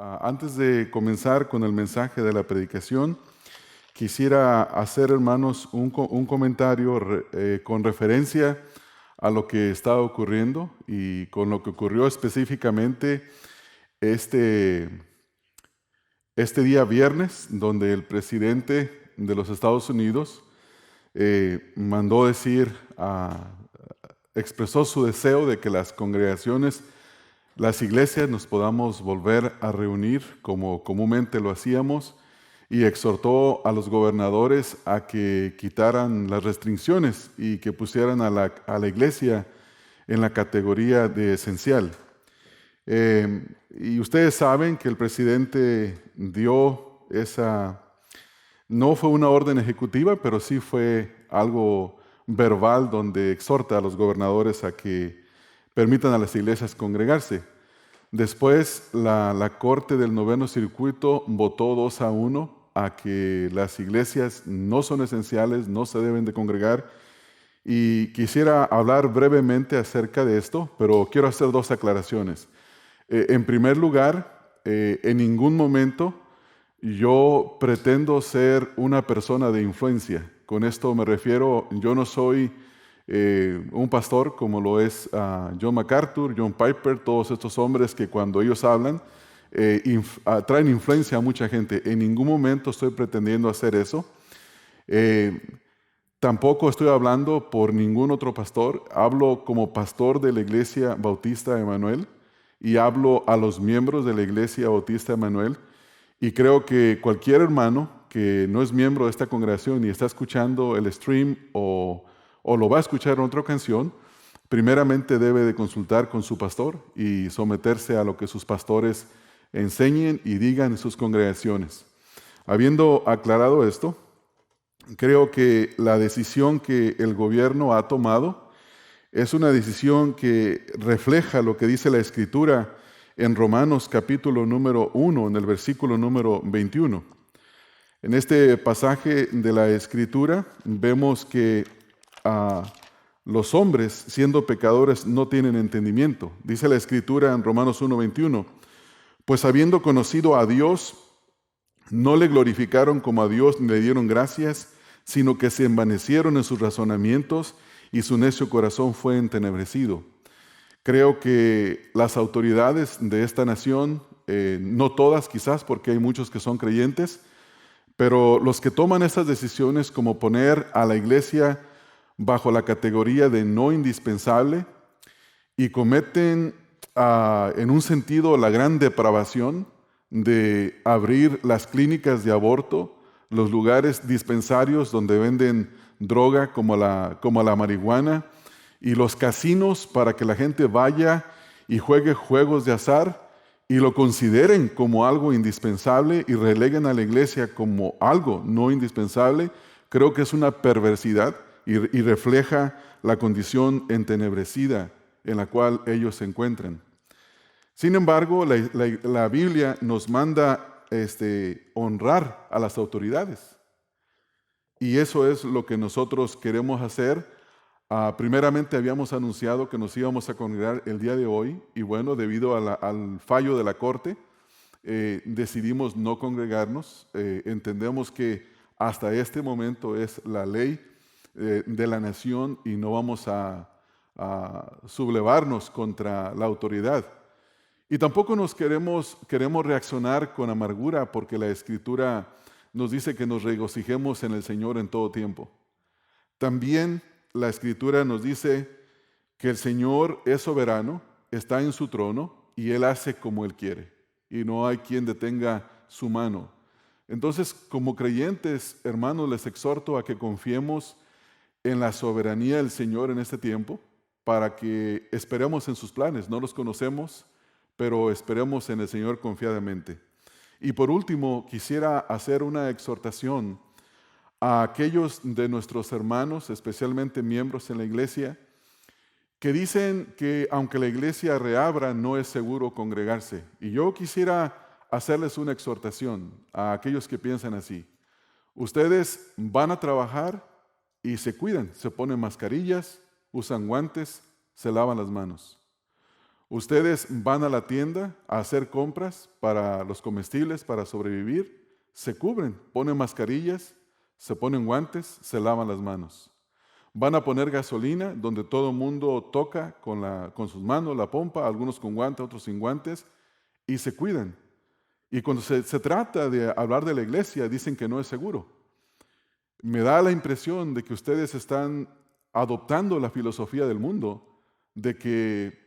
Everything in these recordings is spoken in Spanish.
Antes de comenzar con el mensaje de la predicación, quisiera hacer, hermanos, un comentario con referencia a lo que está ocurriendo y con lo que ocurrió específicamente este, este día viernes, donde el presidente de los Estados Unidos mandó decir, expresó su deseo de que las congregaciones, las iglesias nos podamos volver a reunir como comúnmente lo hacíamos, y exhortó a los gobernadores a que quitaran las restricciones y que pusieran a la iglesia en la categoría de esencial. Y ustedes saben que el presidente dio no fue una orden ejecutiva, pero sí fue algo verbal donde exhorta a los gobernadores a que permitan a las iglesias congregarse. Después, la Corte del Noveno Circuito votó 2-1 a que las iglesias no son esenciales, no se deben de congregar. Y quisiera hablar brevemente acerca de esto, pero quiero hacer dos aclaraciones. En primer lugar, en ningún momento yo pretendo ser una persona de influencia. Con esto me refiero, yo no soy un pastor como lo es John MacArthur, John Piper, todos estos hombres que cuando ellos hablan traen influencia a mucha gente. En ningún momento estoy pretendiendo hacer eso. Tampoco estoy hablando por ningún otro pastor. Hablo como pastor de la Iglesia Bautista Emanuel y hablo a los miembros de la Iglesia Bautista Emanuel. Y creo que cualquier hermano que no es miembro de esta congregación y está escuchando el stream o lo va a escuchar en otra ocasión, primeramente debe de consultar con su pastor y someterse a lo que sus pastores enseñen y digan en sus congregaciones. Habiendo aclarado esto, creo que la decisión que el gobierno ha tomado es una decisión que refleja lo que dice la Escritura en Romanos capítulo número 1, en el versículo número 21. En este pasaje de la Escritura vemos que los hombres, siendo pecadores, no tienen entendimiento. Dice la Escritura en Romanos 1:21, pues habiendo conocido a Dios, no le glorificaron como a Dios ni le dieron gracias, sino que se envanecieron en sus razonamientos y su necio corazón fue entenebrecido. Creo que las autoridades de esta nación, no todas quizás, porque hay muchos que son creyentes, pero los que toman estas decisiones como poner a la iglesia bajo la categoría de no indispensable y cometen en un sentido la gran depravación de abrir las clínicas de aborto, los lugares dispensarios donde venden droga como la marihuana, y los casinos para que la gente vaya y juegue juegos de azar y lo consideren como algo indispensable y releguen a la iglesia como algo no indispensable. Creo que es una perversidad y refleja la condición entenebrecida en la cual ellos se encuentran. Sin embargo, la Biblia nos manda honrar a las autoridades. Y eso es lo que nosotros queremos hacer. Primeramente habíamos anunciado que nos íbamos a congregar el día de hoy y bueno, debido al fallo de la Corte, decidimos no congregarnos. Entendemos que hasta este momento es la ley de la nación y no vamos a sublevarnos contra la autoridad. Y tampoco queremos reaccionar con amargura porque la Escritura nos dice que nos regocijemos en el Señor en todo tiempo. También la Escritura nos dice que el Señor es soberano, está en su trono y Él hace como Él quiere y no hay quien detenga su mano. Entonces, como creyentes, hermanos, les exhorto a que confiemos en la soberanía del Señor en este tiempo para que esperemos en sus planes. No los conocemos, pero esperemos en el Señor confiadamente. Y por último, quisiera hacer una exhortación a aquellos de nuestros hermanos, especialmente miembros en la iglesia, que dicen que aunque la iglesia reabra, no es seguro congregarse. Y yo quisiera hacerles una exhortación a aquellos que piensan así. Ustedes van a trabajar y se cuidan, se ponen mascarillas, usan guantes, se lavan las manos. Ustedes van a la tienda a hacer compras para los comestibles, para sobrevivir, se cubren, ponen mascarillas, se ponen guantes, se lavan las manos. Van a poner gasolina donde todo el mundo toca con sus manos la pompa, algunos con guantes, otros sin guantes, y se cuidan. Y cuando se trata de hablar de la iglesia, dicen que no es seguro. Me da la impresión de que ustedes están adoptando la filosofía del mundo, de que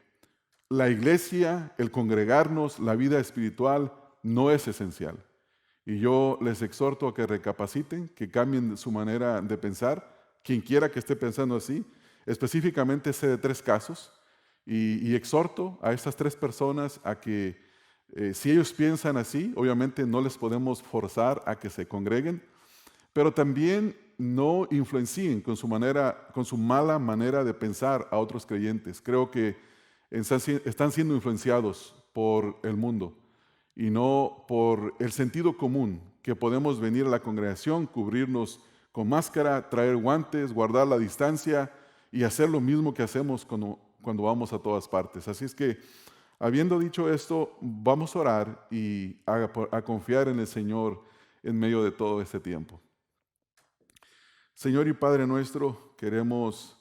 la iglesia, el congregarnos, la vida espiritual no es esencial. Y yo les exhorto a que recapaciten, que cambien su manera de pensar, quien quiera que esté pensando así. Específicamente sé de 3 casos y exhorto a estas 3 personas a que si ellos piensan así, obviamente no les podemos forzar a que se congreguen, pero también no influencien con su mala manera de pensar a otros creyentes. Creo que están siendo influenciados por el mundo y no por el sentido común, que podemos venir a la congregación, cubrirnos con máscara, traer guantes, guardar la distancia y hacer lo mismo que hacemos cuando vamos a todas partes. Así es que, habiendo dicho esto, vamos a orar y a confiar en el Señor en medio de todo este tiempo. Señor y Padre nuestro, queremos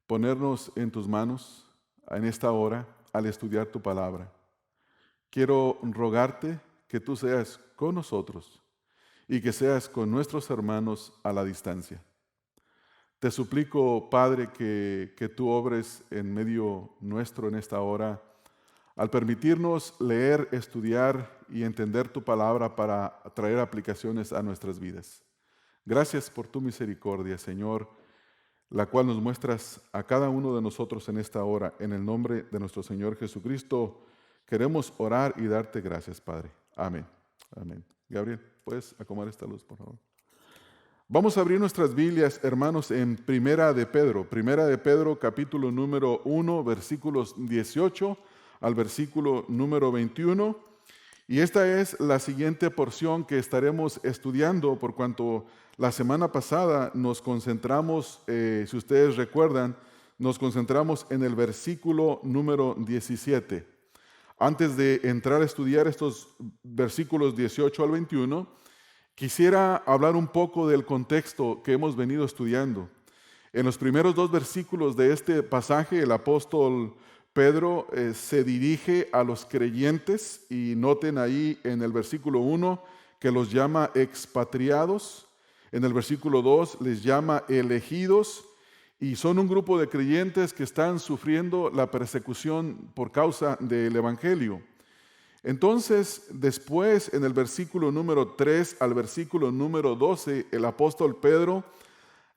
ponernos en tus manos en esta hora al estudiar tu palabra. Quiero rogarte que tú seas con nosotros y que seas con nuestros hermanos a la distancia. Te suplico, Padre, que tú obres en medio nuestro en esta hora, al permitirnos leer, estudiar y entender tu palabra para traer aplicaciones a nuestras vidas. Gracias por tu misericordia, Señor, la cual nos muestras a cada uno de nosotros en esta hora. En el nombre de nuestro Señor Jesucristo, queremos orar y darte gracias, Padre. Amén. Amén. Gabriel, ¿puedes acomodar esta luz, por favor? Vamos a abrir nuestras Biblias, hermanos, en Primera de Pedro, capítulo número 1, versículos 18 al versículo número 21. Y esta es la siguiente porción que estaremos estudiando, por cuanto la semana pasada nos concentramos, si ustedes recuerdan, nos concentramos en el versículo número 17. Antes de entrar a estudiar estos versículos 18 al 21, quisiera hablar un poco del contexto que hemos venido estudiando. En los primeros 2 versículos de este pasaje, el apóstol Pedro se dirige a los creyentes y noten ahí en el versículo 1 que los llama expatriados, en el versículo 2 les llama elegidos y son un grupo de creyentes que están sufriendo la persecución por causa del evangelio. Entonces, después en el versículo número 3 al versículo número 12, el apóstol Pedro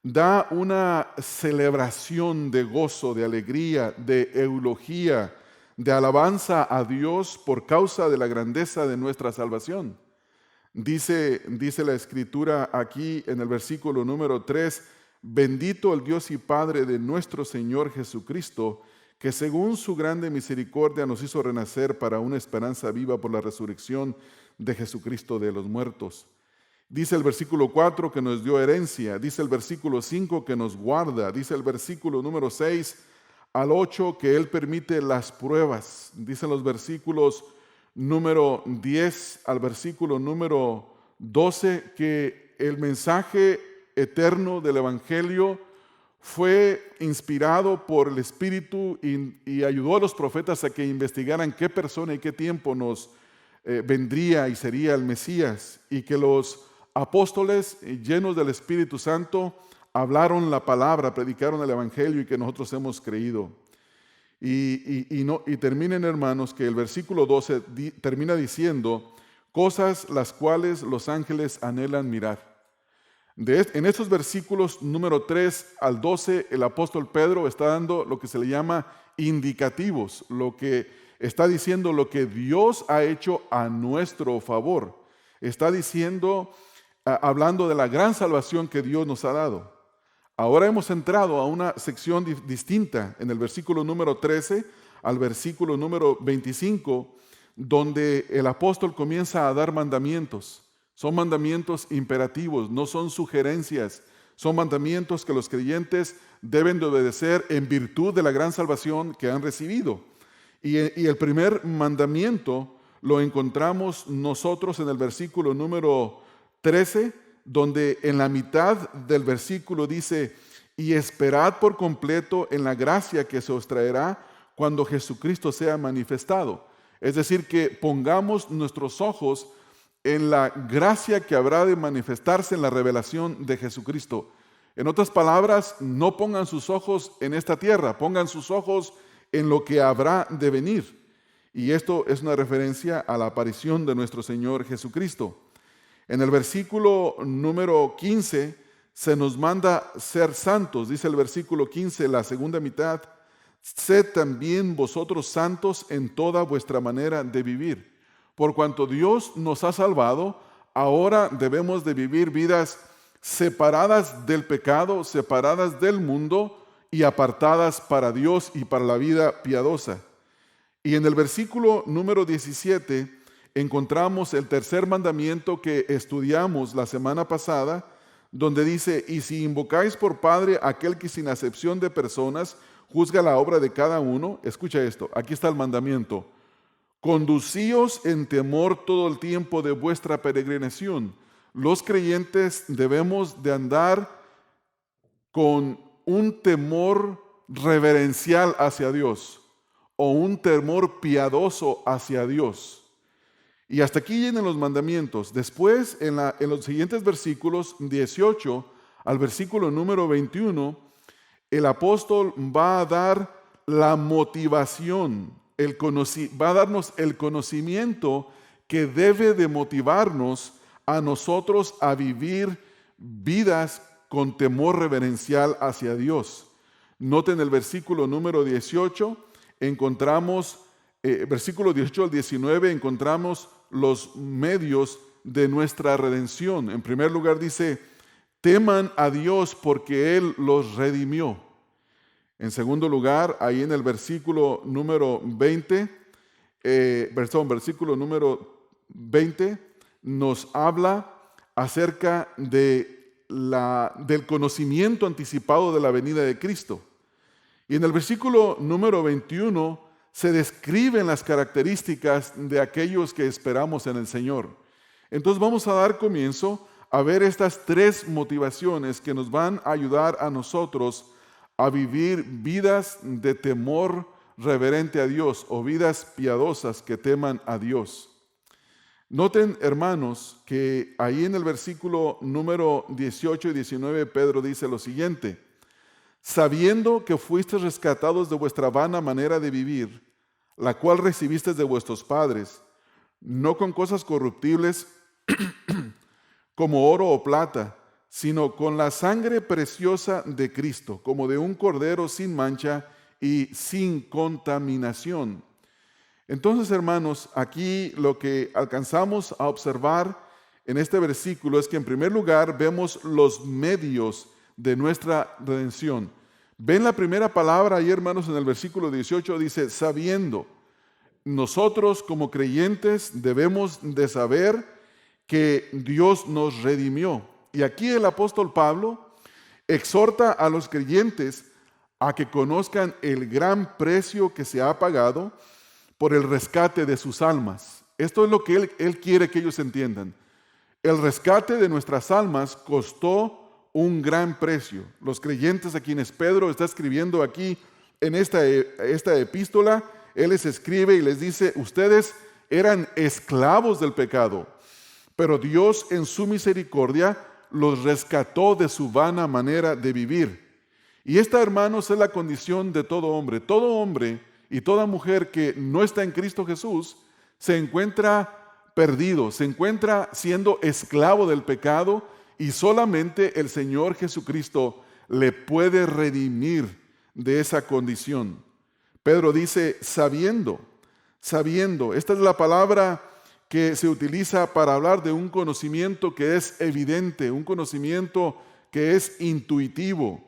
da una celebración de gozo, de alegría, de eulogía, de alabanza a Dios por causa de la grandeza de nuestra salvación. Dice la Escritura aquí en el versículo número 3, bendito el Dios y Padre de nuestro Señor Jesucristo, que según su grande misericordia nos hizo renacer para una esperanza viva por la resurrección de Jesucristo de los muertos. Dice el versículo 4 que nos dio herencia, dice el versículo 5 que nos guarda, dice el versículo número 6 al 8 que Él permite las pruebas, dicen los versículos número 10 al versículo número 12 que el mensaje eterno del Evangelio fue inspirado por el Espíritu y ayudó a los profetas a que investigaran qué persona y qué tiempo nos vendría y sería el Mesías, y que los apóstoles llenos del Espíritu Santo hablaron la palabra, predicaron el Evangelio y que nosotros hemos creído. Y terminen, hermanos, que el versículo 12 termina diciendo cosas las cuales los ángeles anhelan mirar. En estos versículos número 3 al 12, el apóstol Pedro está dando lo que se le llama indicativos, lo que está diciendo lo que Dios ha hecho a nuestro favor. Está diciendo, hablando de la gran salvación que Dios nos ha dado. Ahora hemos entrado a una sección distinta en el versículo número 13 al versículo número 25, donde el apóstol comienza a dar mandamientos. Son mandamientos imperativos, no son sugerencias. Son mandamientos que los creyentes deben de obedecer en virtud de la gran salvación que han recibido. Y el primer mandamiento lo encontramos nosotros en el versículo número 13, donde en la mitad del versículo dice: y esperad por completo en la gracia que se os traerá cuando Jesucristo sea manifestado. Es decir, que pongamos nuestros ojos en la gracia que habrá de manifestarse en la revelación de Jesucristo. En otras palabras, no pongan sus ojos en esta tierra, pongan sus ojos en lo que habrá de venir. Y esto es una referencia a la aparición de nuestro Señor Jesucristo. En el versículo número 15 se nos manda ser santos. Dice el versículo 15, la segunda mitad: sed también vosotros santos en toda vuestra manera de vivir. Por cuanto Dios nos ha salvado, ahora debemos de vivir vidas separadas del pecado, separadas del mundo y apartadas para Dios y para la vida piadosa. Y en el versículo número 17 encontramos el tercer mandamiento que estudiamos la semana pasada, donde dice: y si invocáis por Padre aquel que sin acepción de personas juzga la obra de cada uno. Escucha esto, aquí está el mandamiento: conducíos en temor todo el tiempo de vuestra peregrinación. Los creyentes debemos de andar con un temor reverencial hacia Dios, o un temor piadoso hacia Dios. Y hasta aquí vienen los mandamientos. Después, en los siguientes versículos, 18 al versículo número 21, el apóstol va a dar la motivación, va a darnos el conocimiento que debe de motivarnos a nosotros a vivir vidas con temor reverencial hacia Dios. Noten el versículo número 18, encontramos, versículo 18 al 19, encontramos los medios de nuestra redención. En primer lugar dice: teman a Dios porque Él los redimió. En segundo lugar, ahí en el versículo número 20, versículo número 20, nos habla acerca del conocimiento anticipado de la venida de Cristo. Y en el versículo número 21 se describen las características de aquellos que esperamos en el Señor. Entonces vamos a dar comienzo a ver estas tres motivaciones que nos van a ayudar a nosotros a vivir vidas de temor reverente a Dios, o vidas piadosas que teman a Dios. Noten, hermanos, que ahí en el versículo número 18 y 19 Pedro dice lo siguiente: sabiendo que fuisteis rescatados de vuestra vana manera de vivir, la cual recibisteis de vuestros padres, no con cosas corruptibles como oro o plata, sino con la sangre preciosa de Cristo, como de un cordero sin mancha y sin contaminación. Entonces, hermanos, aquí lo que alcanzamos a observar en este versículo es que en primer lugar vemos los medios de nuestra redención. Ven la primera palabra ahí, hermanos, en el versículo 18 dice: sabiendo. Nosotros como creyentes debemos de saber que Dios nos redimió. Y aquí el apóstol Pablo exhorta a los creyentes a que conozcan el gran precio que se ha pagado por el rescate de sus almas. Esto es lo que él quiere que ellos entiendan. El rescate de nuestras almas costó un gran precio. Los creyentes a quienes Pedro está escribiendo aquí en esta epístola, él les escribe y les dice: ustedes eran esclavos del pecado, pero Dios en su misericordia los rescató de su vana manera de vivir. Y esta, hermanos, es la condición de todo hombre. Todo hombre y toda mujer que no está en Cristo Jesús se encuentra perdido, se encuentra siendo esclavo del pecado, y solamente el Señor Jesucristo le puede redimir de esa condición. Pedro dice sabiendo. Esta es la palabra que se utiliza para hablar de un conocimiento que es evidente, un conocimiento que es intuitivo.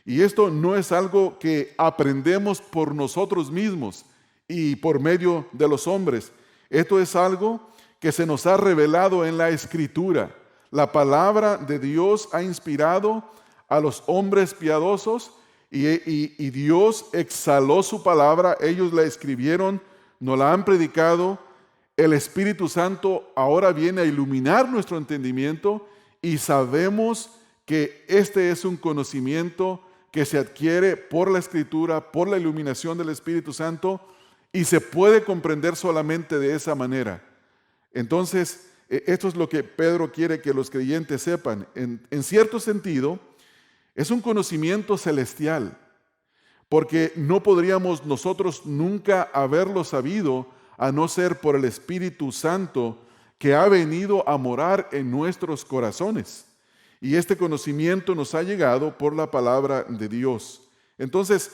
Y esto no es algo que aprendemos por nosotros mismos y por medio de los hombres. Esto es algo que se nos ha revelado en la Escritura. La palabra de Dios ha inspirado a los hombres piadosos, y Dios exhaló su palabra, ellos la escribieron, nos la han predicado. El Espíritu Santo ahora viene a iluminar nuestro entendimiento y sabemos que este es un conocimiento que se adquiere por la Escritura, por la iluminación del Espíritu Santo, y se puede comprender solamente de esa manera. Entonces, esto es lo que Pedro quiere que los creyentes sepan. En cierto sentido, es un conocimiento celestial, porque no podríamos nosotros nunca haberlo sabido a no ser por el Espíritu Santo que ha venido a morar en nuestros corazones. Y este conocimiento nos ha llegado por la palabra de Dios. Entonces,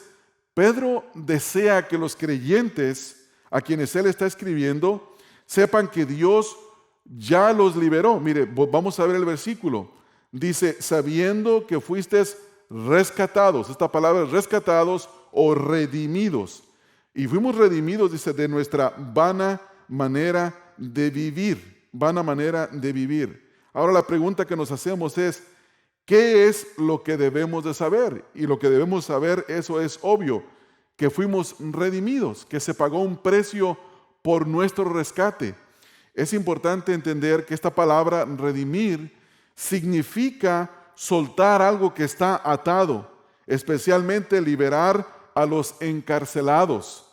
Pedro desea que los creyentes a quienes él está escribiendo sepan que Dios ya los liberó. Mire, vamos a ver el versículo. Dice, sabiendo que fuisteis rescatados. Esta palabra es rescatados o redimidos. Y fuimos redimidos, dice, de nuestra vana manera de vivir. Vana manera de vivir. Ahora la pregunta que nos hacemos es, ¿qué es lo que debemos de saber? Y lo que debemos saber, eso es obvio, que fuimos redimidos, que se pagó un precio por nuestro rescate. Es importante entender que esta palabra redimir significa soltar algo que está atado, especialmente liberar a los encarcelados.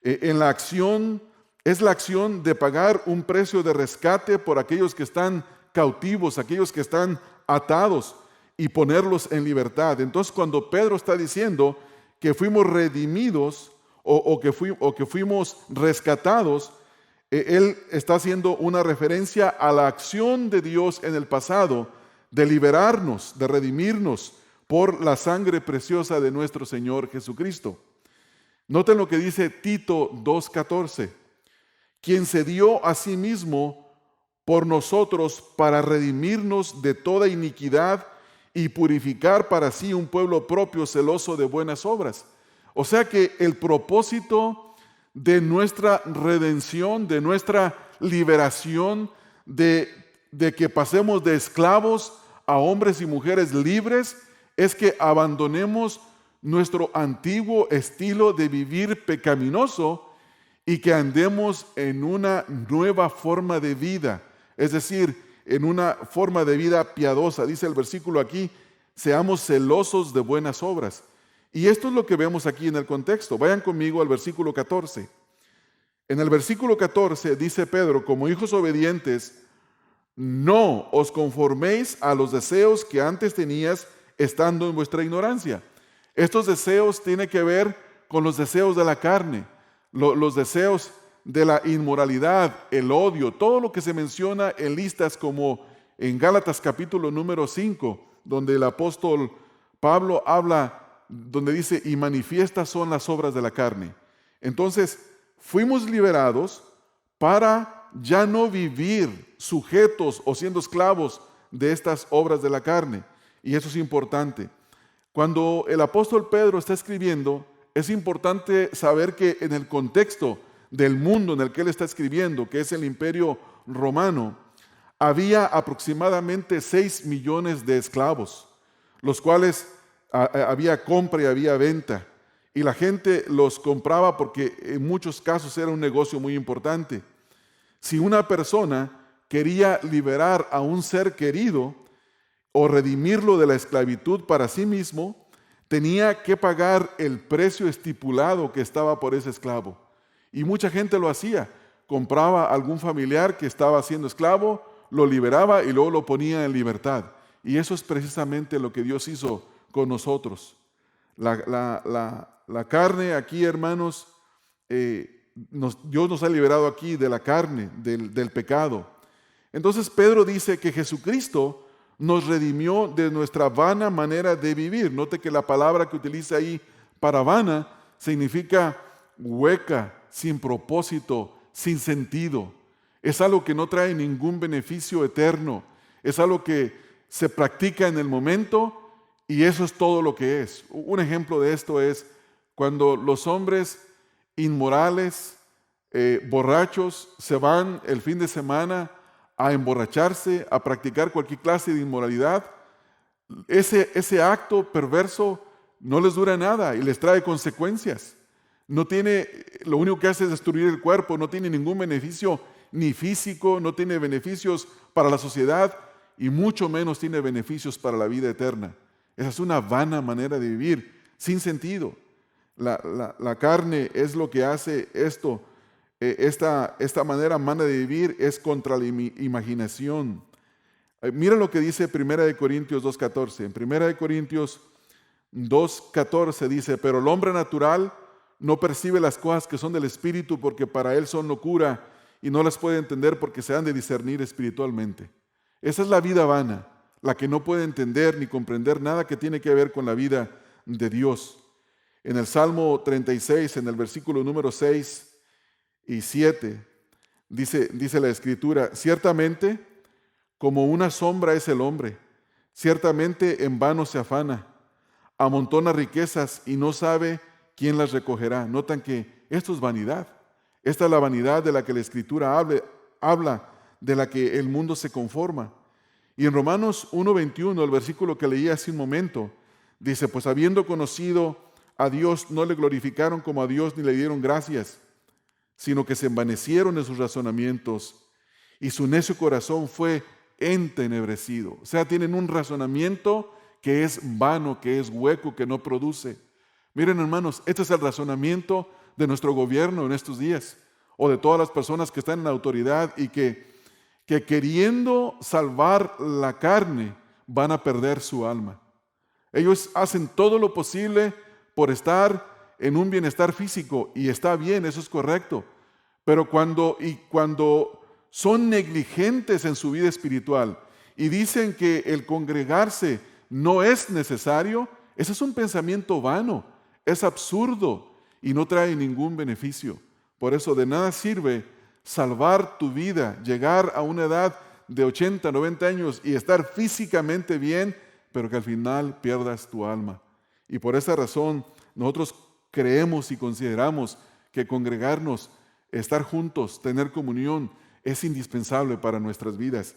Es la acción de pagar un precio de rescate por aquellos que están cautivos, aquellos que están atados, y ponerlos en libertad. Entonces, cuando Pedro está diciendo que fuimos redimidos o que fuimos rescatados, él está haciendo una referencia a la acción de Dios en el pasado de liberarnos, de redimirnos por la sangre preciosa de nuestro Señor Jesucristo. Noten lo que dice Tito 2:14, quien se dio a sí mismo por nosotros para redimirnos de toda iniquidad y purificar para sí un pueblo propio celoso de buenas obras. O sea que el propósito de nuestra redención, de nuestra liberación, de que pasemos de esclavos a hombres y mujeres libres, es que abandonemos nuestro antiguo estilo de vivir pecaminoso y que andemos en una nueva forma de vida, es decir, en una forma de vida piadosa. Dice el versículo aquí, seamos celosos de buenas obras. Y esto es lo que vemos aquí en el contexto. Vayan conmigo al versículo 14. En el versículo 14 dice Pedro, como hijos obedientes, no os conforméis a los deseos que antes tenías estando en vuestra ignorancia. Estos deseos tienen que ver con los deseos de la carne, los deseos de la inmoralidad, el odio, todo lo que se menciona en listas como en Gálatas capítulo número 5, donde el apóstol Pablo habla, donde dice, y manifiestas son las obras de la carne. Entonces, fuimos liberados para ya no vivir sujetos o siendo esclavos de estas obras de la carne. Y eso es importante. Cuando el apóstol Pedro está escribiendo, es importante saber que en el contexto del mundo en el que él está escribiendo, que es el Imperio Romano, había aproximadamente 6 millones de esclavos, los cuales había compra y había venta, y la gente los compraba porque en muchos casos era un negocio muy importante. Si una persona quería liberar a un ser querido o redimirlo de la esclavitud para sí mismo, tenía que pagar el precio estipulado que estaba por ese esclavo. Y mucha gente lo hacía, compraba a algún familiar que estaba siendo esclavo, lo liberaba y luego lo ponía en libertad. Y eso es precisamente lo que Dios hizo con nosotros. La carne aquí, hermanos, Dios nos ha liberado aquí de la carne, del pecado. Entonces Pedro dice que Jesucristo nos redimió de nuestra vana manera de vivir. Note que la palabra que utiliza ahí para vana significa hueca, sin propósito, sin sentido. Es algo que no trae ningún beneficio eterno. Es algo que se practica en el momento y eso es todo lo que es. Un ejemplo de esto es cuando los hombres inmorales, borrachos, se van el fin de semana a emborracharse, a practicar cualquier clase de inmoralidad. Ese acto perverso no les dura nada y les trae consecuencias. Lo único que hace es destruir el cuerpo, no tiene ningún beneficio ni físico, no tiene beneficios para la sociedad y mucho menos tiene beneficios para la vida eterna. Esa es una vana manera de vivir, sin sentido. La carne es lo que hace esto. Esta manera humana de vivir es contra la imaginación. Mira lo que dice 1 Corintios 2.14. En 1 Corintios 2.14 dice, pero el hombre natural no percibe las cosas que son del Espíritu porque para él son locura y no las puede entender porque se han de discernir espiritualmente. Esa es la vida vana, la que no puede entender ni comprender nada que tiene que ver con la vida de Dios. En el Salmo 36, en el versículo número 6 y 7, dice la Escritura, ciertamente como una sombra es el hombre, ciertamente en vano se afana, amontona riquezas y no sabe quién las recogerá. Notan que esto es vanidad. Esta es la vanidad de la que la Escritura habla, de la que el mundo se conforma. Y en Romanos 1.21, el versículo que leí hace un momento, dice, pues habiendo conocido a Dios, no le glorificaron como a Dios ni le dieron gracias, sino que se envanecieron en sus razonamientos y su necio corazón fue entenebrecido. O sea, tienen un razonamiento que es vano, que es hueco, que no produce. Miren, hermanos, este es el razonamiento de nuestro gobierno en estos días, o de todas las personas que están en la autoridad y que queriendo salvar la carne van a perder su alma. Ellos hacen todo lo posible por estar en un bienestar físico y está bien, eso es correcto, pero cuando son negligentes en su vida espiritual y dicen que el congregarse no es necesario, ese es un pensamiento vano, es absurdo y no trae ningún beneficio. Por eso de nada sirve salvar tu vida, llegar a una edad de 80, 90 años y estar físicamente bien, pero que al final pierdas tu alma. Y por esa razón nosotros creemos y consideramos que congregarnos, estar juntos, tener comunión, es indispensable para nuestras vidas.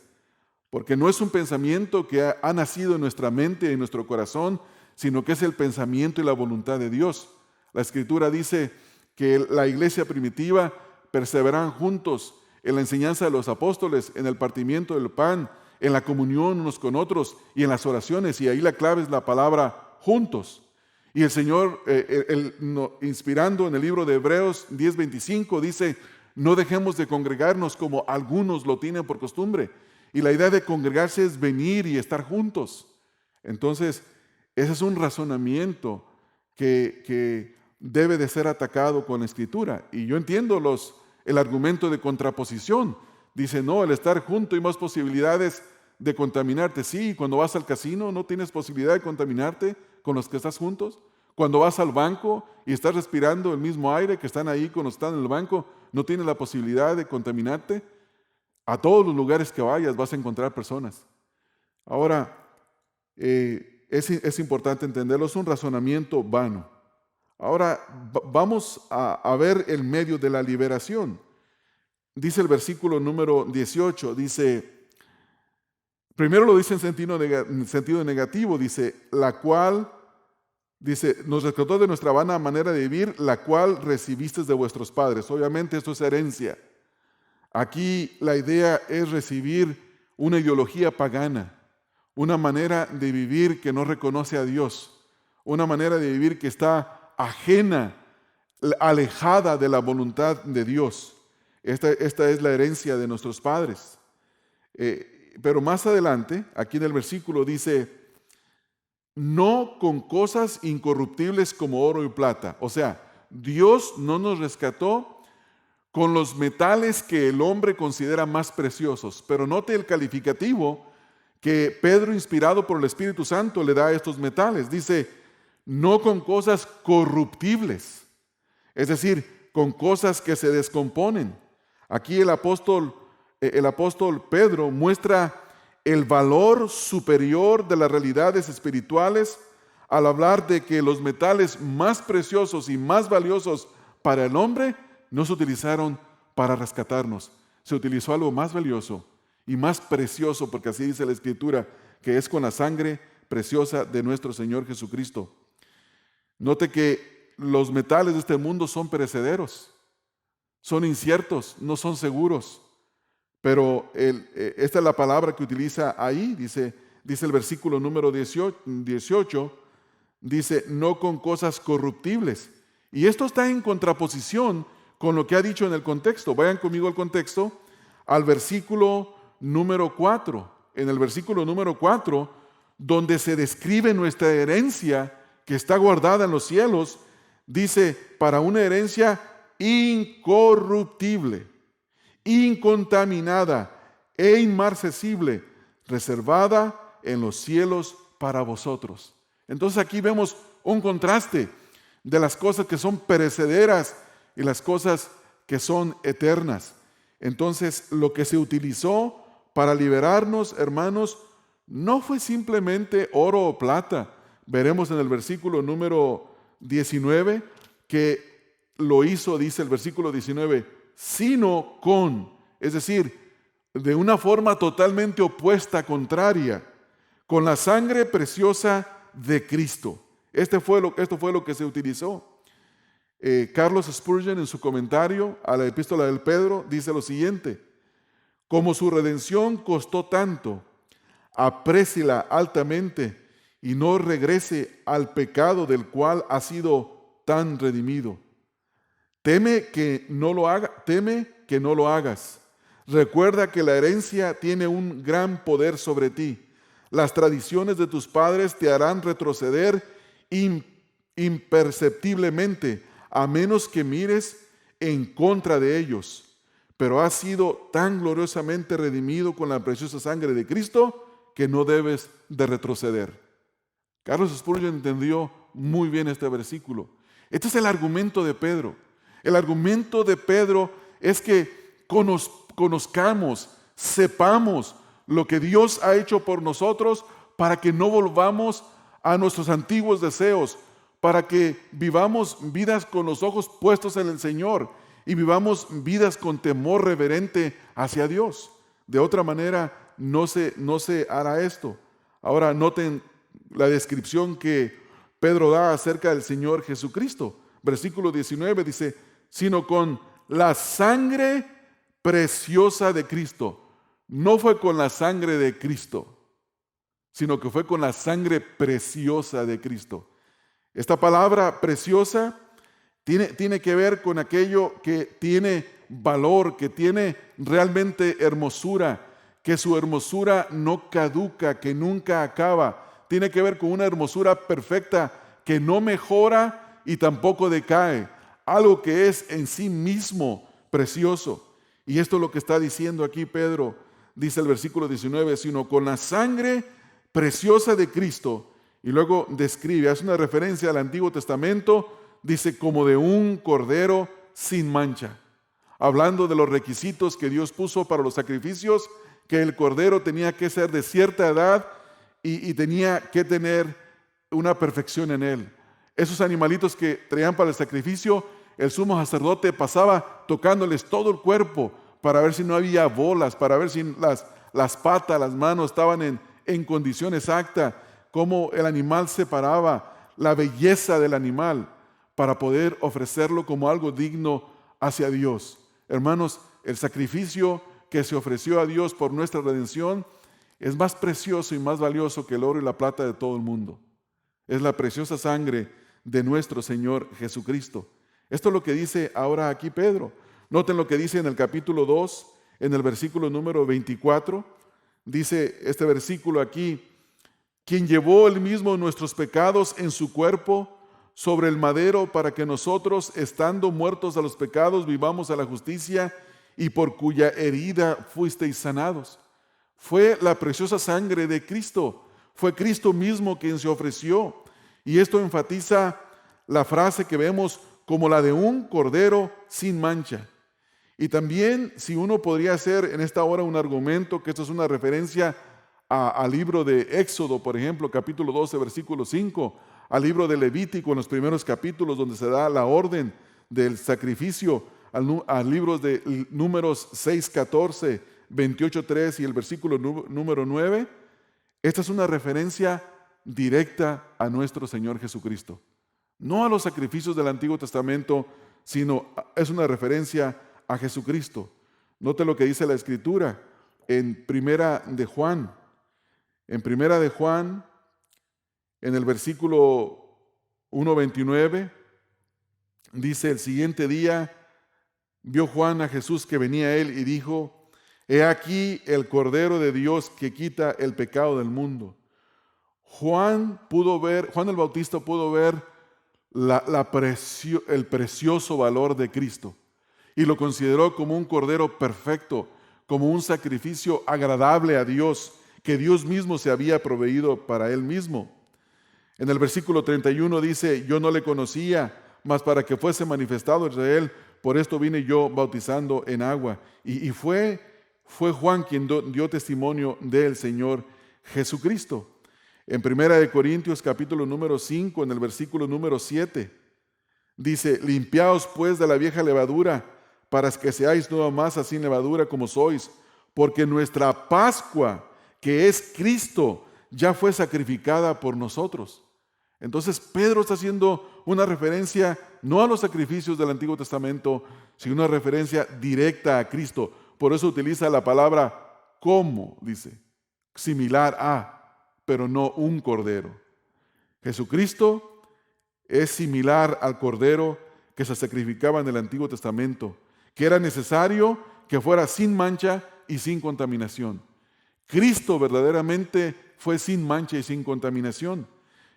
Porque no es un pensamiento que ha nacido en nuestra mente y en nuestro corazón, sino que es el pensamiento y la voluntad de Dios. La Escritura dice que la iglesia primitiva perseveraban juntos en la enseñanza de los apóstoles, en el partimiento del pan, en la comunión unos con otros y en las oraciones. Y ahí la clave es la palabra juntos. Y el Señor, inspirando en el libro de Hebreos 10:25, dice, no dejemos de congregarnos como algunos lo tienen por costumbre. Y la idea de congregarse es venir y estar juntos. Entonces, ese es un razonamiento que debe de ser atacado con la Escritura. Y yo entiendo el argumento de contraposición. Dice, no, el estar junto hay más posibilidades de contaminarte. Sí, cuando vas al casino no tienes posibilidad de contaminarte con los que estás juntos. Cuando vas al banco y estás respirando el mismo aire que están ahí con los que están en el banco, no tienes la posibilidad de contaminarte. A todos los lugares que vayas vas a encontrar personas. Ahora, es importante entenderlo, es un razonamiento vano. Ahora, vamos a ver el medio de la liberación. Dice el versículo número 18, primero lo dice en sentido negativo, dice, nos rescató de nuestra vana manera de vivir, la cual recibisteis de vuestros padres. Obviamente esto es herencia. Aquí la idea es recibir una ideología pagana, una manera de vivir que no reconoce a Dios, una manera de vivir que está ajena, alejada de la voluntad de Dios. Esta es la herencia de nuestros padres. Pero más adelante, aquí en el versículo dice, no con cosas incorruptibles como oro y plata. O sea, Dios no nos rescató con los metales que el hombre considera más preciosos. Pero note el calificativo que Pedro, inspirado por el Espíritu Santo, le da a estos metales. Dice, no con cosas corruptibles, es decir, con cosas que se descomponen. Aquí el apóstol Pedro muestra el valor superior de las realidades espirituales al hablar de que los metales más preciosos y más valiosos para el hombre no se utilizaron para rescatarnos. Se utilizó algo más valioso y más precioso, porque así dice la Escritura, que es con la sangre preciosa de nuestro Señor Jesucristo. Note que los metales de este mundo son perecederos, son inciertos, no son seguros. Pero esta es la palabra que utiliza ahí, dice el versículo número 18, dice, no con cosas corruptibles. Y esto está en contraposición con lo que ha dicho en el contexto. Vayan conmigo al contexto, al versículo número 4. En el versículo número 4, donde se describe nuestra herencia que está guardada en los cielos, dice, para una herencia incorruptible, incontaminada e inmarcesible, reservada en los cielos para vosotros. Entonces aquí vemos un contraste de las cosas que son perecederas y las cosas que son eternas. Entonces, lo que se utilizó para liberarnos, hermanos, no fue simplemente oro o plata. Veremos en el versículo número 19 que lo hizo, dice el versículo 19, sino con, es decir, de una forma totalmente opuesta, contraria, con la sangre preciosa de Cristo. Esto fue lo que se utilizó. Carlos Spurgeon, en su comentario a la epístola del Pedro, dice lo siguiente: como su redención costó tanto, apréciela altamente y no regrese al pecado del cual ha sido tan redimido. Teme que no lo hagas. Recuerda que la herencia tiene un gran poder sobre ti. Las tradiciones de tus padres te harán retroceder imperceptiblemente, a menos que mires en contra de ellos. Pero has sido tan gloriosamente redimido con la preciosa sangre de Cristo que no debes de retroceder. Carlos Spurgeon entendió muy bien este versículo. Este es el argumento de Pedro. El argumento de Pedro es que conozcamos, sepamos lo que Dios ha hecho por nosotros para que no volvamos a nuestros antiguos deseos, para que vivamos vidas con los ojos puestos en el Señor y vivamos vidas con temor reverente hacia Dios. De otra manera, no se hará esto. Ahora noten la descripción que Pedro da acerca del Señor Jesucristo. Versículo 19 dice, sino con la sangre preciosa de Cristo. No fue con la sangre de Cristo, sino que fue con la sangre preciosa de Cristo. Esta palabra preciosa tiene que ver con aquello que tiene valor, que tiene realmente hermosura, que su hermosura no caduca, que nunca acaba. Tiene que ver con una hermosura perfecta que no mejora y tampoco decae. Algo que es en sí mismo precioso. Y esto es lo que está diciendo aquí Pedro. Dice el versículo 19, sino con la sangre preciosa de Cristo. Y luego describe, hace una referencia al Antiguo Testamento, dice como de un cordero sin mancha. Hablando de los requisitos que Dios puso para los sacrificios, que el cordero tenía que ser de cierta edad y tenía que tener una perfección en él. Esos animalitos que traían para el sacrificio, el sumo sacerdote pasaba tocándoles todo el cuerpo para ver si no había bolas, para ver si las patas, las manos estaban en condición exacta, cómo el animal se paraba, la belleza del animal, para poder ofrecerlo como algo digno hacia Dios. Hermanos, el sacrificio que se ofreció a Dios por nuestra redención es más precioso y más valioso que el oro y la plata de todo el mundo. Es la preciosa sangre de nuestro Señor Jesucristo. Esto es lo que dice ahora aquí Pedro. Noten lo que dice en el capítulo 2, en el versículo número 24. Dice este versículo aquí, quien llevó él mismo nuestros pecados en su cuerpo sobre el madero para que nosotros, estando muertos a los pecados, vivamos a la justicia, y por cuya herida fuisteis sanados. Fue la preciosa sangre de Cristo. Fue Cristo mismo quien se ofreció. Y esto enfatiza la frase que vemos como la de un cordero sin mancha. Y también, si uno podría hacer en esta hora un argumento, que esto es una referencia al libro de Éxodo, por ejemplo, capítulo 12, versículo 5, al libro de Levítico, en los primeros capítulos, donde se da la orden del sacrificio, al libro de Números 6, 14, 28, 3 y el versículo número 9, esta es una referencia directa a nuestro Señor Jesucristo. no a los sacrificios del Antiguo Testamento, sino es una referencia a Jesucristo. Note lo que dice la Escritura en Primera de Juan. En Primera de Juan, en el versículo 1:29, dice: el siguiente día vio Juan a Jesús que venía a él y dijo: he aquí el Cordero de Dios que quita el pecado del mundo. Juan el Bautista pudo ver el precioso valor de Cristo y lo consideró como un Cordero perfecto, como un sacrificio agradable a Dios, que Dios mismo se había proveído para él mismo. En el versículo 31 dice: yo no le conocía, mas para que fuese manifestado a Israel, por esto vine yo bautizando en agua. Y fue Juan quien dio testimonio del Señor Jesucristo. En 1 Corintios capítulo número 5, en el versículo número 7, dice: limpiaos pues de la vieja levadura, para que seáis nueva masa sin levadura como sois, porque nuestra Pascua, que es Cristo, ya fue sacrificada por nosotros. Entonces Pedro está haciendo una referencia no a los sacrificios del Antiguo Testamento, sino una referencia directa a Cristo. Por eso utiliza la palabra como, dice, similar a, pero no un cordero. Jesucristo es similar al cordero que se sacrificaba en el Antiguo Testamento, que era necesario que fuera sin mancha y sin contaminación. Cristo verdaderamente fue sin mancha y sin contaminación.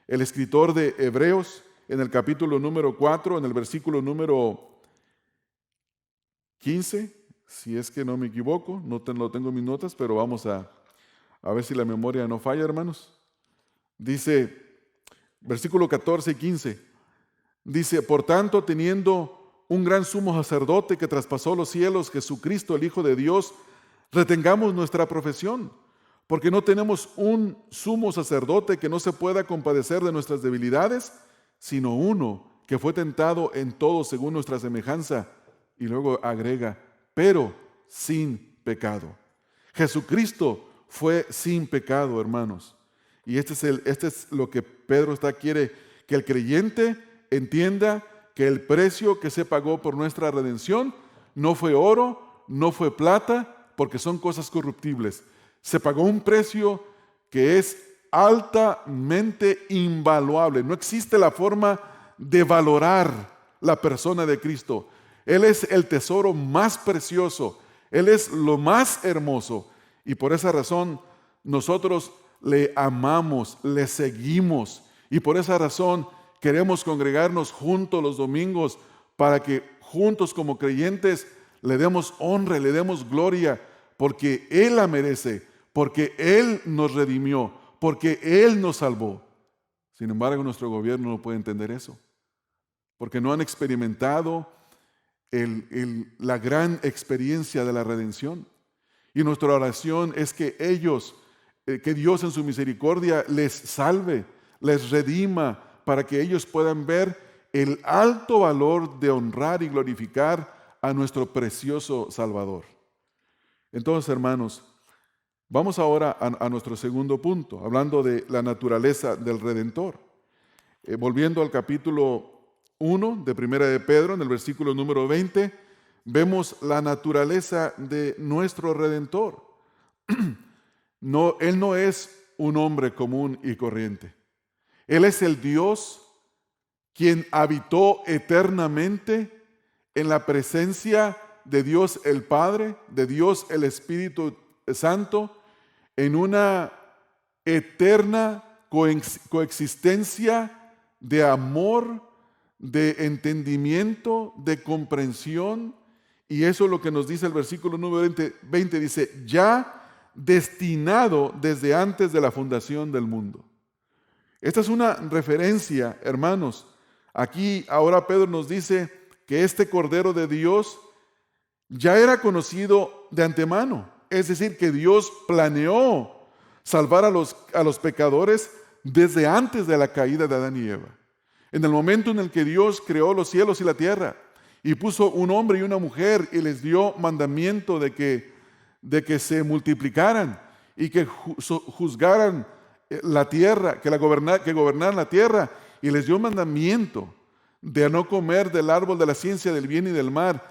El escritor de Hebreos, en el capítulo número 4, en el versículo número 15, si es que no me equivoco, no lo tengo en mis notas, pero vamos a ver si la memoria no falla, hermanos. Dice, versículo 14 y 15, dice: por tanto, teniendo un gran sumo sacerdote que traspasó los cielos, Jesucristo, el Hijo de Dios, retengamos nuestra profesión, porque no tenemos un sumo sacerdote que no se pueda compadecer de nuestras debilidades, sino uno que fue tentado en todo según nuestra semejanza. Y luego agrega: pero sin pecado. Jesucristo fue sin pecado, hermanos. Y este es lo que Pedro quiere que el creyente entienda, que el precio que se pagó por nuestra redención no fue oro, no fue plata, porque son cosas corruptibles. Se pagó un precio que es altamente invaluable. No existe la forma de valorar la persona de Cristo. Él es el tesoro más precioso. Él es lo más hermoso. Y por esa razón nosotros le amamos, le seguimos. Y por esa razón queremos congregarnos juntos los domingos para que juntos como creyentes le demos honra, le demos gloria, porque Él la merece, porque Él nos redimió, porque Él nos salvó. Sin embargo, nuestro gobierno no puede entender eso, porque no han experimentado la gran experiencia de la redención. Y nuestra oración es que que Dios en su misericordia les salve, les redima, para que ellos puedan ver el alto valor de honrar y glorificar a nuestro precioso Salvador. Entonces, hermanos, vamos ahora a nuestro segundo punto, hablando de la naturaleza del Redentor. Volviendo al capítulo 1 de Primera de Pedro, en el versículo número 20, vemos la naturaleza de nuestro Redentor. Él no es un hombre común y corriente. Él es el Dios quien habitó eternamente en la presencia de Dios el Padre, de Dios el Espíritu Santo, en una eterna coexistencia de amor, de entendimiento, de comprensión. Y eso es lo que nos dice el versículo número 20, dice: ya destinado desde antes de la fundación del mundo. Esta es una referencia, hermanos. Aquí ahora Pedro nos dice que este Cordero de Dios ya era conocido de antemano. Es decir, que Dios planeó salvar a los pecadores desde antes de la caída de Adán y Eva. En el momento en el que Dios creó los cielos y la tierra y puso un hombre y una mujer y les dio mandamiento de que se multiplicaran y que juzgaran la tierra, que gobernaran la tierra y les dio mandamiento de no comer del árbol de la ciencia del bien y del mal.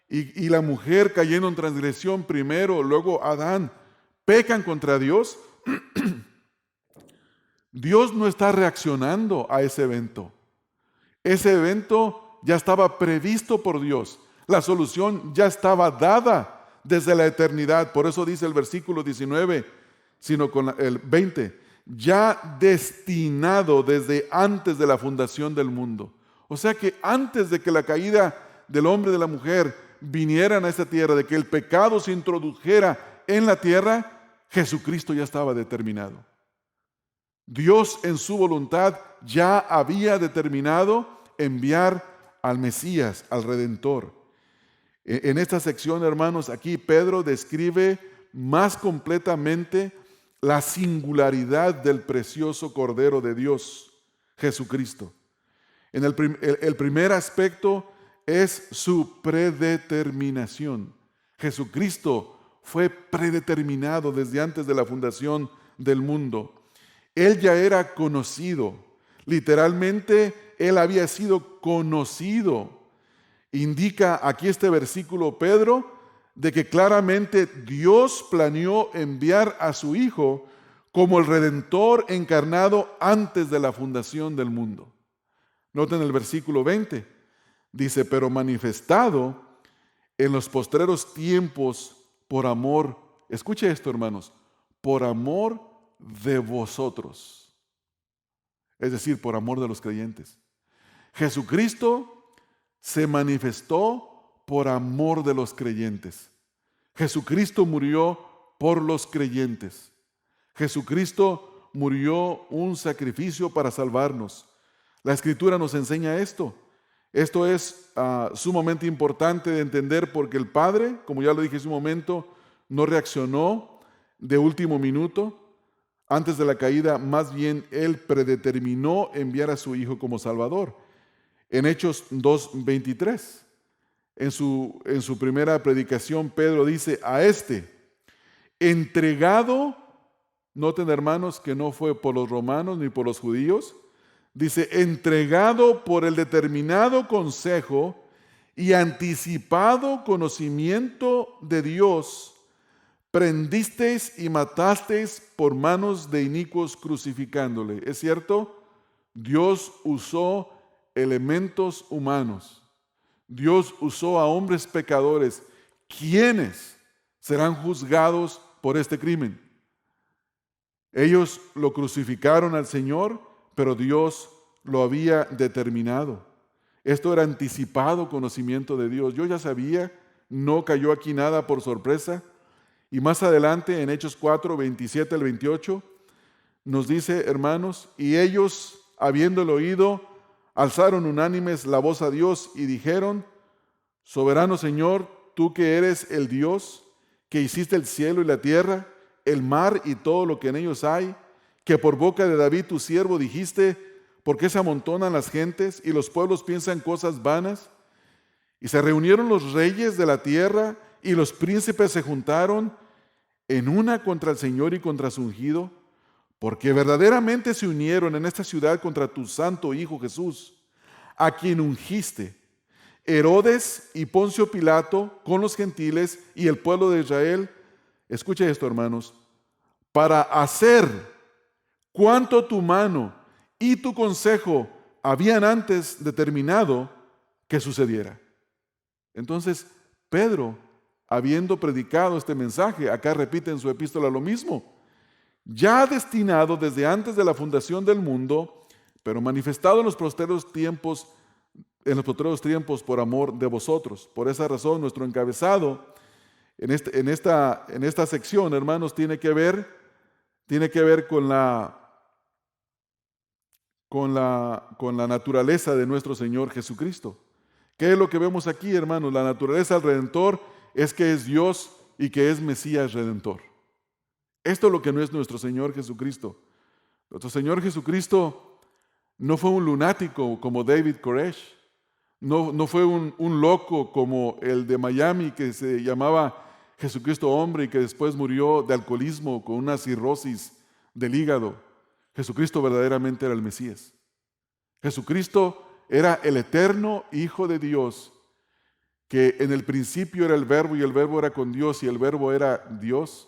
Y la mujer cayendo en transgresión primero, luego Adán, pecan contra Dios. Dios no está reaccionando a ese evento. Ese evento ya estaba previsto por Dios. La solución ya estaba dada desde la eternidad. Por eso dice el versículo 19, sino con el 20, ya destinado desde antes de la fundación del mundo. O sea que antes de que la caída del hombre y de la mujer vinieran a esta tierra, de que el pecado se introdujera en la tierra, Jesucristo ya estaba determinado. Dios en su voluntad ya había determinado enviar al Mesías, al Redentor. En esta sección, hermanos, aquí Pedro describe más completamente la singularidad del precioso Cordero de Dios, Jesucristo. El primer aspecto es su predeterminación. Jesucristo fue predeterminado desde antes de la fundación del mundo. Él ya era conocido. Literalmente, Él había sido conocido. Indica aquí este versículo, Pedro, de que claramente Dios planeó enviar a su Hijo como el Redentor encarnado antes de la fundación del mundo. Noten el versículo 20. Dice, pero manifestado en los postreros tiempos por amor, escuche esto, hermanos, por amor de vosotros. Es decir, por amor de los creyentes. Jesucristo se manifestó por amor de los creyentes. Jesucristo murió por los creyentes. Jesucristo murió un sacrificio para salvarnos. La Escritura nos enseña esto. Esto es sumamente importante de entender porque el Padre, como ya lo dije hace un momento, no reaccionó de último minuto. Antes de la caída, más bien Él predeterminó enviar a su Hijo como Salvador. En Hechos 2:23, en su primera predicación, Pedro dice, a este, entregado, noten hermanos que no fue por los romanos ni por los judíos, dice, entregado por el determinado consejo y anticipado conocimiento de Dios, prendisteis y matasteis por manos de inicuos crucificándole. ¿Es cierto? Dios usó elementos humanos. Dios usó a hombres pecadores, quienes serán juzgados por este crimen. Ellos lo crucificaron al Señor, pero Dios lo había determinado. Esto era anticipado conocimiento de Dios. Yo ya sabía, no cayó aquí nada por sorpresa. Y más adelante, en Hechos 4, 27 al 28, nos dice, hermanos, y ellos, habiéndolo oído, alzaron unánimes la voz a Dios y dijeron, soberano Señor, tú que eres el Dios, que hiciste el cielo y la tierra, el mar y todo lo que en ellos hay, que por boca de David tu siervo dijiste, ¿por qué se amontonan las gentes y los pueblos piensan cosas vanas? Y se reunieron los reyes de la tierra y los príncipes se juntaron en una contra el Señor y contra su ungido, porque verdaderamente se unieron en esta ciudad contra tu santo Hijo Jesús, a quien ungiste, Herodes y Poncio Pilato con los gentiles y el pueblo de Israel. Escucha esto, hermanos, para hacer cuanto tu mano y tu consejo habían antes determinado que sucediera. Entonces, Pedro, habiendo predicado este mensaje, acá repite en su epístola lo mismo, ya destinado desde antes de la fundación del mundo, pero manifestado en los postreros tiempos por amor de vosotros. Por esa razón, nuestro encabezado en esta sección, hermanos, tiene que ver con la naturaleza de nuestro Señor Jesucristo. ¿Qué es lo que vemos aquí, hermanos? La naturaleza del Redentor es que es Dios y que es Mesías Redentor. Esto es lo que no es nuestro Señor Jesucristo. Nuestro Señor Jesucristo no fue un lunático como David Koresh, no fue un loco como el de Miami que se llamaba Jesucristo hombre y que después murió de alcoholismo con una cirrosis del hígado. Jesucristo verdaderamente era el Mesías. Jesucristo era el eterno Hijo de Dios, que en el principio era el Verbo y el Verbo era con Dios y el Verbo era Dios.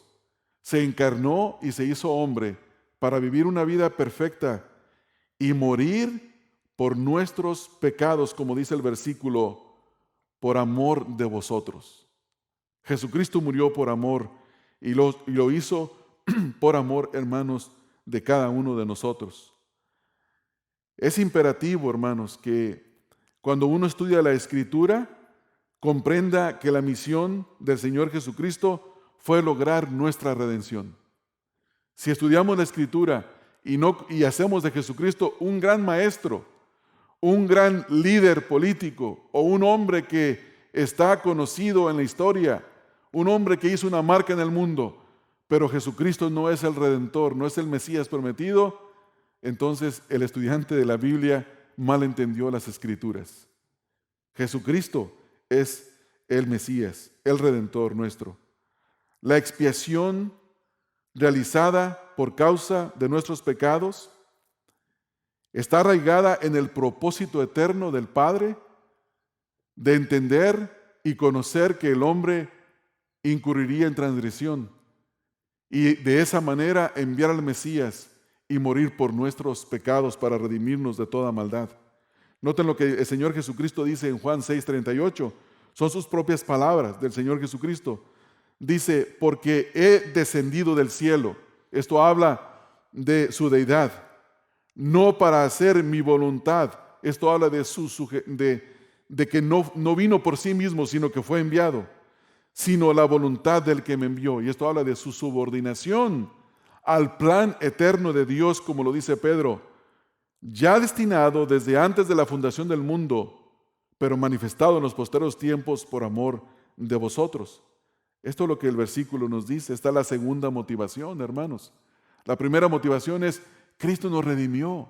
Se encarnó y se hizo hombre para vivir una vida perfecta y morir por nuestros pecados, como dice el versículo, por amor de vosotros. Jesucristo murió por amor y lo hizo por amor, hermanos, de cada uno de nosotros. Es imperativo, hermanos, que cuando uno estudia la Escritura, comprenda que la misión del Señor Jesucristo fue lograr nuestra redención. Si estudiamos la Escritura y hacemos de Jesucristo un gran maestro, un gran líder político o un hombre que está conocido en la historia, un hombre que hizo una marca en el mundo, pero Jesucristo no es el Redentor, no es el Mesías prometido, entonces el estudiante de la Biblia mal entendió las Escrituras. Jesucristo es el Mesías, el Redentor nuestro. La expiación realizada por causa de nuestros pecados está arraigada en el propósito eterno del Padre de entender y conocer que el hombre incurriría en transgresión y de esa manera enviar al Mesías y morir por nuestros pecados para redimirnos de toda maldad. Noten lo que el Señor Jesucristo dice en Juan 6:38. Son sus propias palabras del Señor Jesucristo. Dice, porque he descendido del cielo. Esto habla de su deidad. No para hacer mi voluntad. Esto habla de que no vino por sí mismo, sino que fue enviado. Sino la voluntad del que me envió. Y esto habla de su subordinación al plan eterno de Dios, como lo dice Pedro, ya destinado desde antes de la fundación del mundo, pero manifestado en los posteros tiempos por amor de vosotros. Esto es lo que el versículo nos dice. Esta es la segunda motivación, hermanos. La primera motivación es, Cristo nos redimió.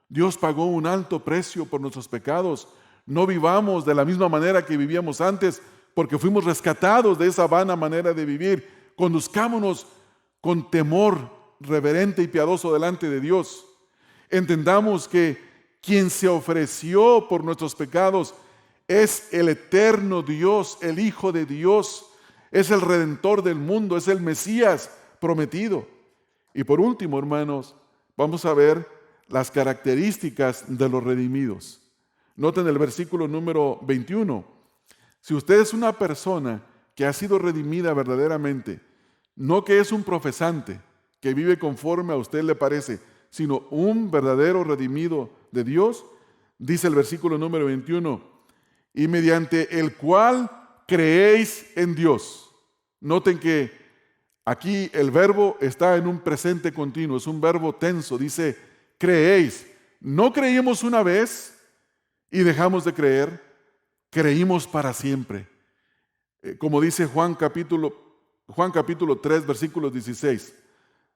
Dios pagó un alto precio por nuestros pecados. No vivamos de la misma manera que vivíamos antes, porque fuimos rescatados de esa vana manera de vivir. Conduzcámonos con temor reverente y piadoso delante de Dios. Entendamos que quien se ofreció por nuestros pecados es el eterno Dios, el Hijo de Dios, es el Redentor del mundo, es el Mesías prometido. Y por último, hermanos, vamos a ver las características de los redimidos. Noten el versículo número 21. Si usted es una persona que ha sido redimida verdaderamente, no que es un profesante que vive conforme a usted le parece, sino un verdadero redimido de Dios, dice el versículo número 21, y mediante el cual creéis en Dios. Noten que aquí el verbo está en un presente continuo, es un verbo tenso, dice creéis. No creímos una vez y dejamos de creer, creímos para siempre. Como dice Juan capítulo 3, versículo 16.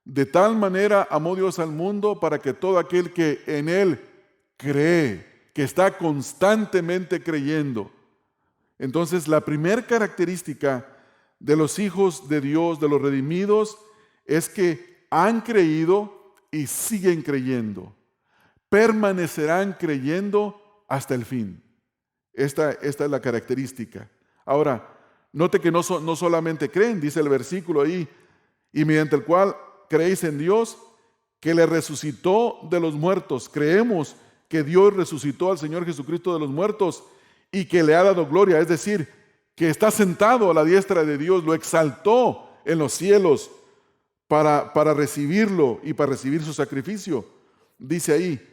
De tal manera amó Dios al mundo para que todo aquel que en Él cree, que está constantemente creyendo. Entonces, la primera característica de los hijos de Dios, de los redimidos, es que han creído y siguen creyendo. Permanecerán creyendo hasta el fin. Esta es la característica. Ahora, note que no solamente creen, dice el versículo ahí, y mediante el cual creéis en Dios, que le resucitó de los muertos. Creemos que Dios resucitó al Señor Jesucristo de los muertos y que le ha dado gloria, es decir, que está sentado a la diestra de Dios, lo exaltó en los cielos para recibirlo y para recibir su sacrificio. Dice ahí,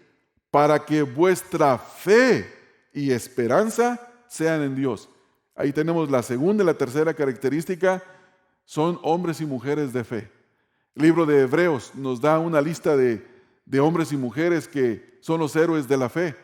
para que vuestra fe y esperanza sean en Dios. Ahí tenemos la segunda y la tercera característica, son hombres y mujeres de fe. El libro de Hebreos nos da una lista de hombres y mujeres que son los héroes de la fe.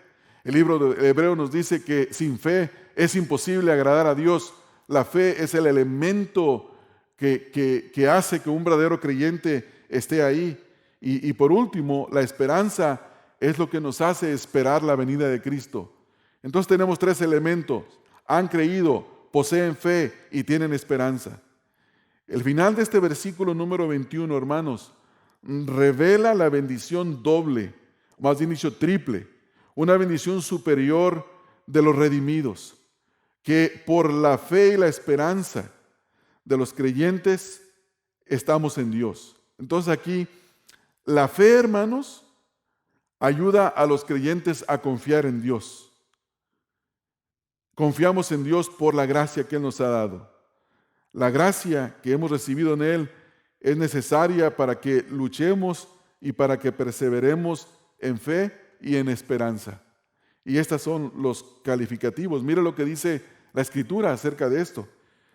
El libro de Hebreos nos dice que sin fe es imposible agradar a Dios. La fe es el elemento que hace que un verdadero creyente esté ahí. Y por último, la esperanza es lo que nos hace esperar la venida de Cristo. Entonces tenemos tres elementos. Han creído, poseen fe y tienen esperanza. El final de este versículo número 21, hermanos, revela la bendición doble, más bien dicho triple. una bendición superior de los redimidos, que por la fe y la esperanza de los creyentes estamos en Dios. Entonces aquí, la fe, hermanos, ayuda a los creyentes a confiar en Dios. Confiamos en Dios por la gracia que Él nos ha dado. La gracia que hemos recibido en Él es necesaria para que luchemos y para que perseveremos en fe y en esperanza. Y estos son los calificativos. Mire lo que dice la Escritura acerca de esto.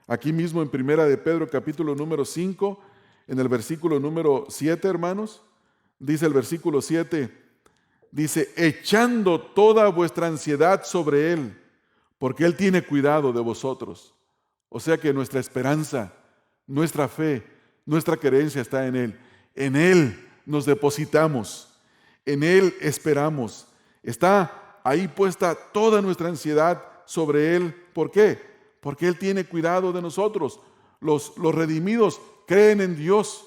Aquí mismo en Primera de Pedro, capítulo número 5, en el versículo número 7, hermanos, dice el versículo 7, dice, echando toda vuestra ansiedad sobre Él, porque Él tiene cuidado de vosotros. O sea que nuestra esperanza, nuestra fe, nuestra creencia está en Él. En Él nos depositamos, en Él esperamos. Está ahí puesta toda nuestra ansiedad sobre Él. ¿Por qué? Porque Él tiene cuidado de nosotros. Los redimidos creen en Dios.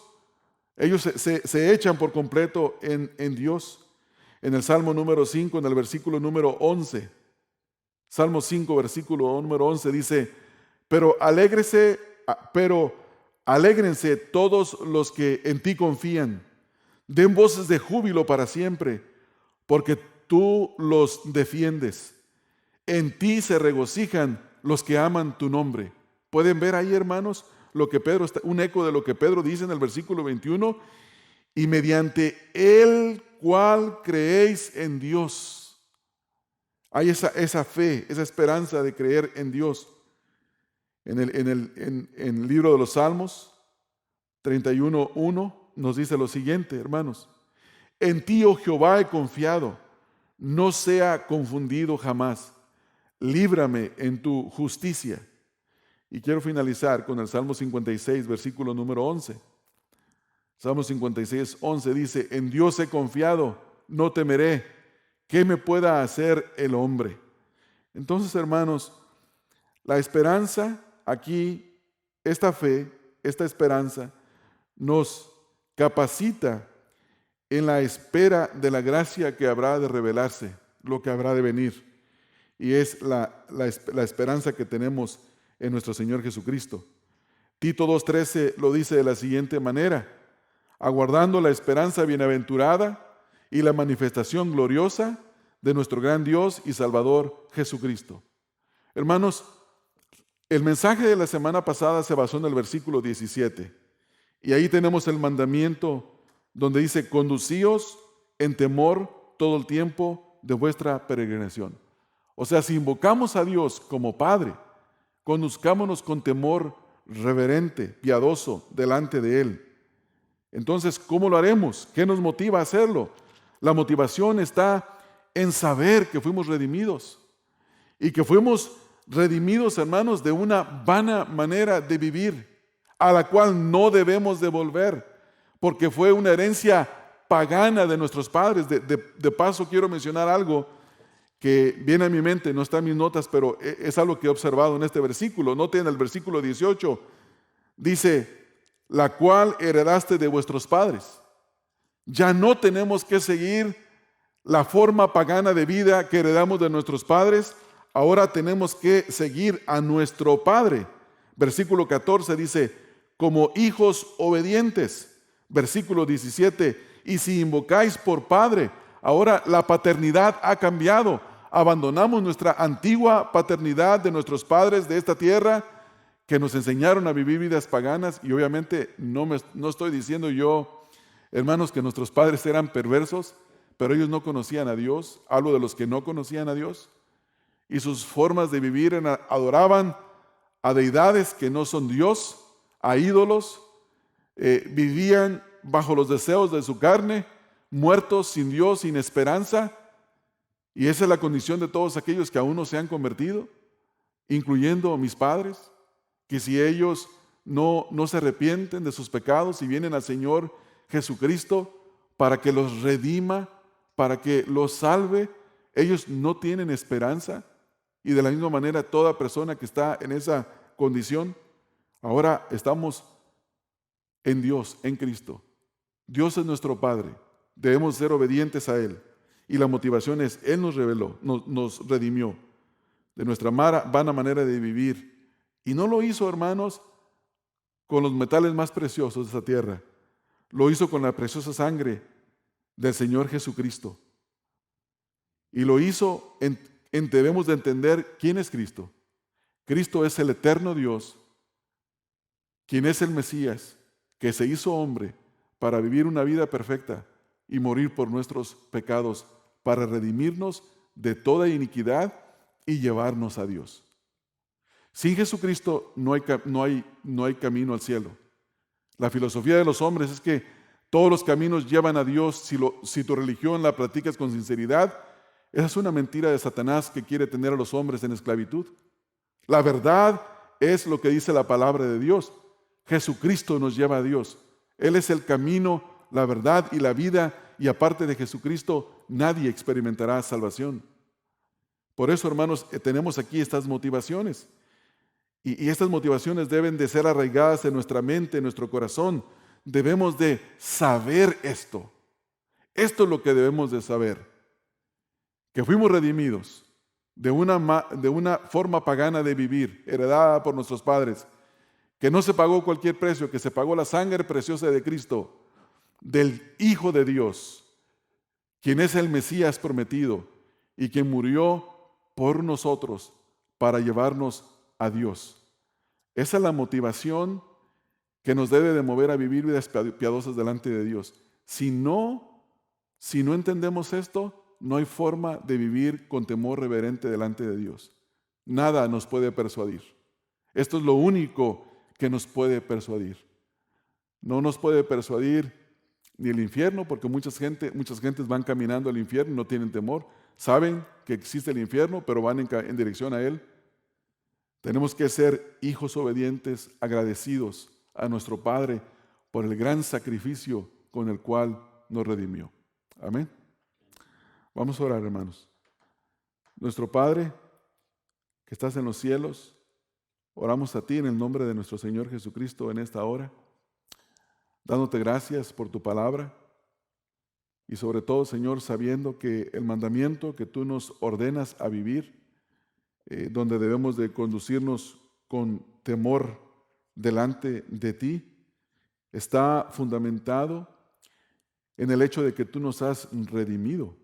Ellos se echan por completo en Dios. En el Salmo número 5, en el versículo número 11, Salmo 5, versículo número 11 dice, pero alégrense todos los que en ti confían, den voces de júbilo para siempre, porque tú los defiendes. En ti se regocijan los que aman tu nombre. ¿Pueden ver ahí, hermanos, lo que un eco de lo que Pedro dice en el versículo 21? Y mediante el cual creéis en Dios. Hay esa fe, esa esperanza de creer en Dios. En el libro de los Salmos 31:1 nos dice lo siguiente, hermanos. En ti, oh Jehová, he confiado, no sea confundido jamás. Líbrame en tu justicia. Y quiero finalizar con el Salmo 56, versículo número 11. Salmo 56, 11 dice, en Dios he confiado, no temeré. ¿Qué me pueda hacer el hombre? Entonces, hermanos, la esperanza aquí, esta fe, esta esperanza, nos capacita en la espera de la gracia que habrá de revelarse, lo que habrá de venir. Y es la esperanza que tenemos en nuestro Señor Jesucristo. Tito 2:13 lo dice de la siguiente manera, aguardando la esperanza bienaventurada y la manifestación gloriosa de nuestro gran Dios y Salvador Jesucristo. Hermanos, el mensaje de la semana pasada se basó en el versículo 17 y ahí tenemos el mandamiento donde dice, conducíos en temor todo el tiempo de vuestra peregrinación. O sea, si invocamos a Dios como Padre, conduzcámonos con temor reverente, piadoso, delante de Él. Entonces, ¿cómo lo haremos? ¿Qué nos motiva a hacerlo? La motivación está en saber que fuimos redimidos y que fuimos redimidos, hermanos, de una vana manera de vivir a la cual no debemos devolver porque fue una herencia pagana de nuestros padres. De paso, quiero mencionar algo que viene a mi mente, no está en mis notas, pero es algo que he observado en este versículo. Noten el versículo 18, dice, la cual heredaste de vuestros padres. Ya no tenemos que seguir la forma pagana de vida que heredamos de nuestros padres, ahora tenemos que seguir a nuestro Padre. Versículo 14 dice, como hijos obedientes. Versículo 17, y si invocáis por Padre, ahora la paternidad ha cambiado. Abandonamos nuestra antigua paternidad de nuestros padres de esta tierra que nos enseñaron a vivir vidas paganas. Y obviamente no estoy diciendo yo, hermanos, que nuestros padres eran perversos, pero ellos no conocían a Dios. Hablo de los que no conocían a Dios. Y sus formas de vivir adoraban a deidades que no son Dios, a ídolos. Vivían bajo los deseos de su carne, muertos sin Dios, sin esperanza. Y esa es la condición de todos aquellos que aún no se han convertido, incluyendo mis padres, que si ellos no se arrepienten de sus pecados y vienen al Señor Jesucristo para que los redima, para que los salve, ellos no tienen esperanza. Y de la misma manera toda persona que está en esa condición, ahora estamos en Dios, en Cristo. Dios es nuestro Padre, debemos ser obedientes a Él. Y la motivación es, Él nos reveló, nos redimió de nuestra vana manera de vivir. Y no lo hizo, hermanos, con los metales más preciosos de esta tierra. Lo hizo con la preciosa sangre del Señor Jesucristo. Y lo hizo, debemos de entender quién es Cristo. Cristo es el eterno Dios, quien es el Mesías, que se hizo hombre para vivir una vida perfecta y morir por nuestros pecados, para redimirnos de toda iniquidad y llevarnos a Dios. Sin Jesucristo no hay camino al cielo. La filosofía de los hombres es que todos los caminos llevan a Dios si tu religión la practicas con sinceridad. Esa es una mentira de Satanás que quiere tener a los hombres en esclavitud. La verdad es lo que dice la palabra de Dios. Jesucristo nos lleva a Dios. Él es el camino, la verdad y la vida, y aparte de Jesucristo nadie experimentará salvación. Por eso, hermanos, tenemos aquí estas motivaciones. Y estas motivaciones deben de ser arraigadas en nuestra mente, en nuestro corazón. Debemos de saber esto. Esto es lo que debemos de saber. Que fuimos redimidos de una forma pagana de vivir, heredada por nuestros padres. Que no se pagó cualquier precio, que se pagó la sangre preciosa de Cristo, del Hijo de Dios, quien es el Mesías prometido y quien murió por nosotros para llevarnos a Dios. Esa es la motivación que nos debe de mover a vivir vidas piadosas delante de Dios. Si no entendemos esto, no hay forma de vivir con temor reverente delante de Dios. Nada nos puede persuadir. Esto es lo único que nos puede persuadir. No nos puede persuadir ni el infierno, porque muchas gentes van caminando al infierno y no tienen temor. Saben que existe el infierno, pero van en dirección a él. Tenemos que ser hijos obedientes, agradecidos a nuestro Padre por el gran sacrificio con el cual nos redimió. Amén. Vamos a orar, hermanos. Nuestro Padre, que estás en los cielos, oramos a ti en el nombre de nuestro Señor Jesucristo en esta hora, dándote gracias por tu palabra y sobre todo, Señor, sabiendo que el mandamiento que tú nos ordenas a vivir, donde debemos de conducirnos con temor delante de ti, está fundamentado en el hecho de que tú nos has redimido,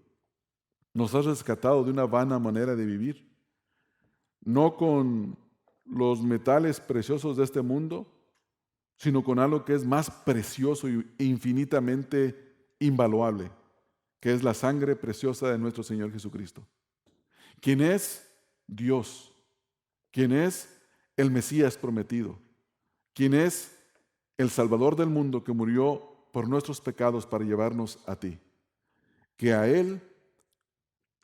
nos has rescatado de una vana manera de vivir, no con los metales preciosos de este mundo, sino con algo que es más precioso e infinitamente invaluable, que es la sangre preciosa de nuestro Señor Jesucristo, quien es Dios, quien es el Mesías prometido, quien es el Salvador del mundo que murió por nuestros pecados para llevarnos a ti. Que a Él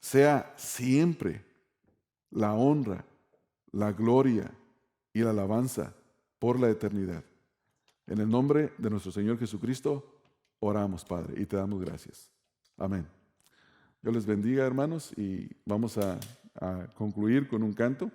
sea siempre la honra, la gloria y la alabanza por la eternidad. En el nombre de nuestro Señor Jesucristo, oramos, Padre, y te damos gracias. Amén. Dios les bendiga, hermanos, y vamos a concluir con un canto.